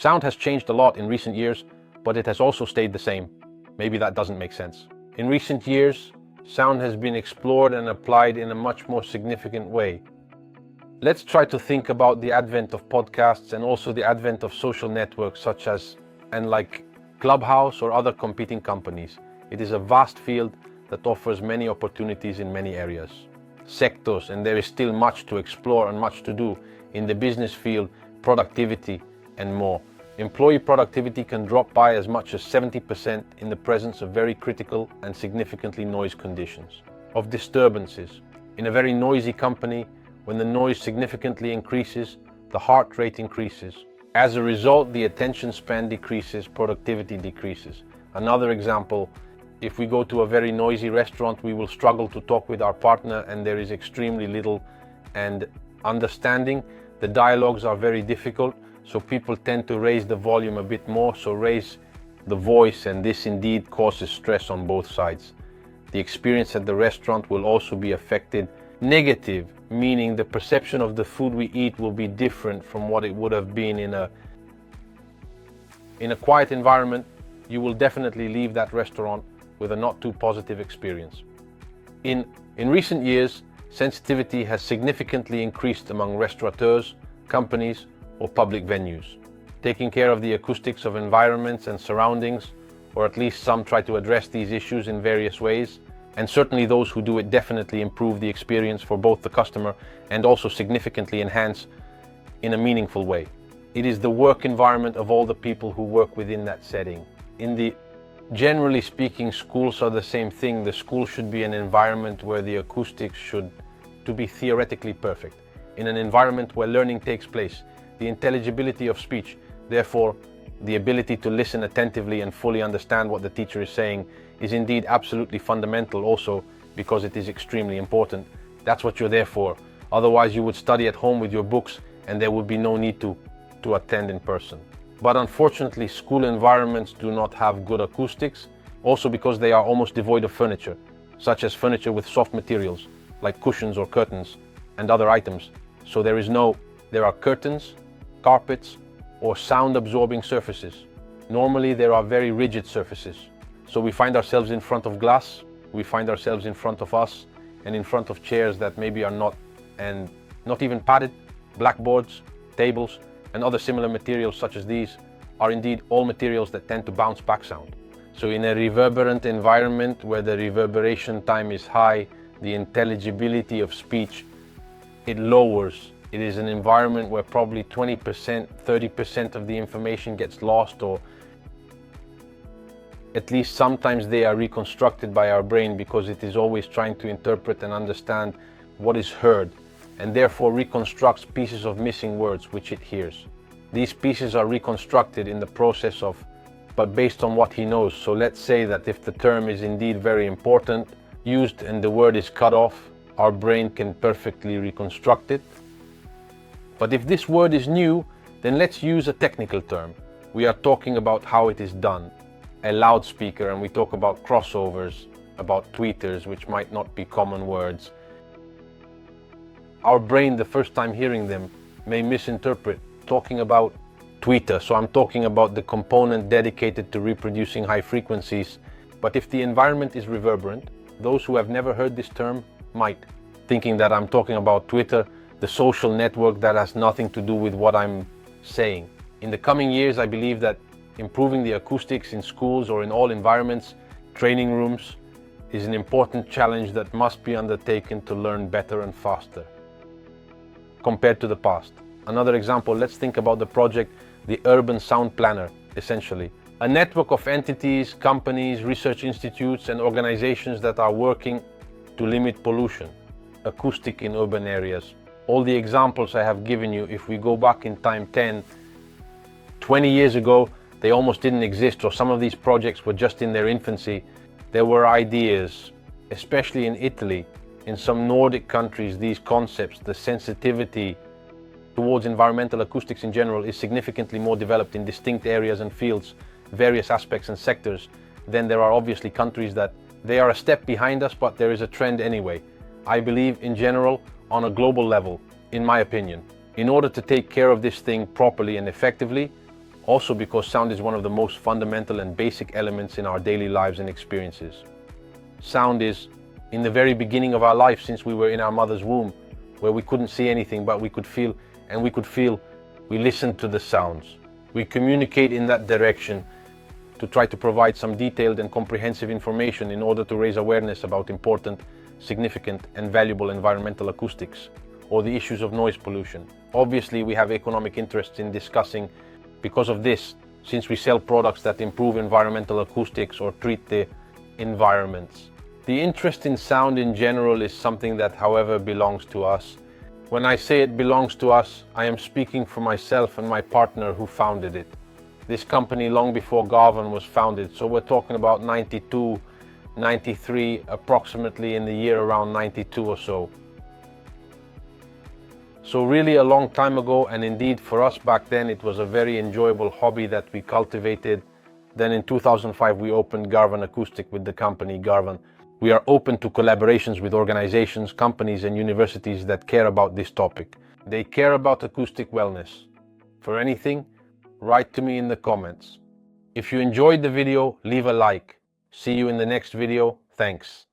Sound has changed a lot in recent years, but it has also stayed the same. Maybe that doesn't make sense. In recent years, sound has been explored and applied in a much more significant way. Let's try to think about the advent of podcasts and also the advent of social networks such as like Clubhouse or other competing companies. It is a vast field that offers many opportunities in many areas, sectors, and there is still much to explore and much to do in the business field, productivity, and more. Employee productivity can drop by as much as 70% in the presence of very critical and significantly noise conditions, of disturbances. In a very noisy company, when the noise significantly increases, the heart rate increases. As a result, the attention span decreases, productivity decreases. Another example, if we go to a very noisy restaurant, we will struggle to talk with our partner and there is extremely little and understanding. The dialogues are very difficult, so people tend to raise the volume a bit more, so raise the voice, and this indeed causes stress on both sides. The experience at the restaurant will also be affected. Negative, meaning the perception of the food we eat will be different from what it would have been in a quiet environment. You will definitely leave that restaurant with a not too positive experience. In recent years, sensitivity has significantly increased among restaurateurs, companies, or public venues. Taking care of the acoustics of environments and surroundings, or at least some try to address these issues in various ways, and certainly those who do it definitely improve the experience for both the customer and also significantly enhance in a meaningful way. It is the work environment of all the people who work within that setting. Generally speaking, schools are the same thing. The school should be an environment where the acoustics should to be theoretically perfect. In an environment where learning takes place, the intelligibility of speech, therefore the ability to listen attentively and fully understand what the teacher is saying, is indeed absolutely fundamental also because it is extremely important. That's what you're there for. Otherwise you would study at home with your books and there would be no need to attend in person. But unfortunately, school environments do not have good acoustics, also because they are almost devoid of furniture, such as furniture with soft materials like cushions or curtains and other items. So there are curtains, carpets, or sound-absorbing surfaces. Normally there are very rigid surfaces. So we find ourselves in front of glass, we find ourselves in front of us, and in front of chairs that maybe are not even padded. Blackboards, tables, and other similar materials such as these are indeed all materials that tend to bounce back sound. So in a reverberant environment where the reverberation time is high, the intelligibility of speech, it lowers. It is an environment where probably 20%, 30% of the information gets lost, or at least sometimes they are reconstructed by our brain because it is always trying to interpret and understand what is heard, and therefore reconstructs pieces of missing words which it hears. These pieces are reconstructed in the process but based on what he knows. So let's say that if the term is indeed very important, used, and the word is cut off, our brain can perfectly reconstruct it. But if this word is new, then let's use a technical term. We are talking about how it is done. A loudspeaker, and we talk about crossovers, about tweeters, which might not be common words. Our brain, the first time hearing them, may misinterpret talking about tweeter. So I'm talking about the component dedicated to reproducing high frequencies. But if the environment is reverberant, those who have never heard this term might, thinking that I'm talking about Twitter, the social network that has nothing to do with what I'm saying. In the coming years, I believe that improving the acoustics in schools or in all environments, training rooms, is an important challenge that must be undertaken to learn better and faster compared to the past. Another example, let's think about the project, the Urban Sound Planner, essentially. A network of entities, companies, research institutes, and organizations that are working to limit pollution, acoustic in urban areas. All the examples I have given you, if we go back in time 10, 20 years ago, they almost didn't exist, or some of these projects were just in their infancy. There were ideas, especially in Italy, in some Nordic countries, these concepts, the sensitivity towards environmental acoustics in general is significantly more developed in distinct areas and fields, various aspects and sectors. Then there are obviously countries that they are a step behind us, but there is a trend anyway. I believe in general, on a global level, in my opinion, in order to take care of this thing properly and effectively, Also because sound is one of the most fundamental and basic elements in our daily lives and experiences. Sound is in the very beginning of our life, since we were in our mother's womb, where we couldn't see anything, but we could feel, and we listened to the sounds. We communicate in that direction to try to provide some detailed and comprehensive information in order to raise awareness about important, significant and valuable environmental acoustics or the issues of noise pollution. Obviously, we have economic interests in discussing because of this, since we sell products that improve environmental acoustics or treat the environments. The interest in sound in general is something that, however, belongs to us. When I say it belongs to us, I am speaking for myself and my partner who founded it. This company long before Garvan was founded, so we're talking about 92, 93, approximately in the year around 92 or so. So really a long time ago, and indeed for us back then it was a very enjoyable hobby that we cultivated. Then in 2005 we opened Garvan Acoustic with the company Garvan. We are open to collaborations with organizations, companies and universities that care about this topic. They care about acoustic wellness. For anything, write to me in the comments. If you enjoyed the video, leave a like. See you in the next video. Thanks.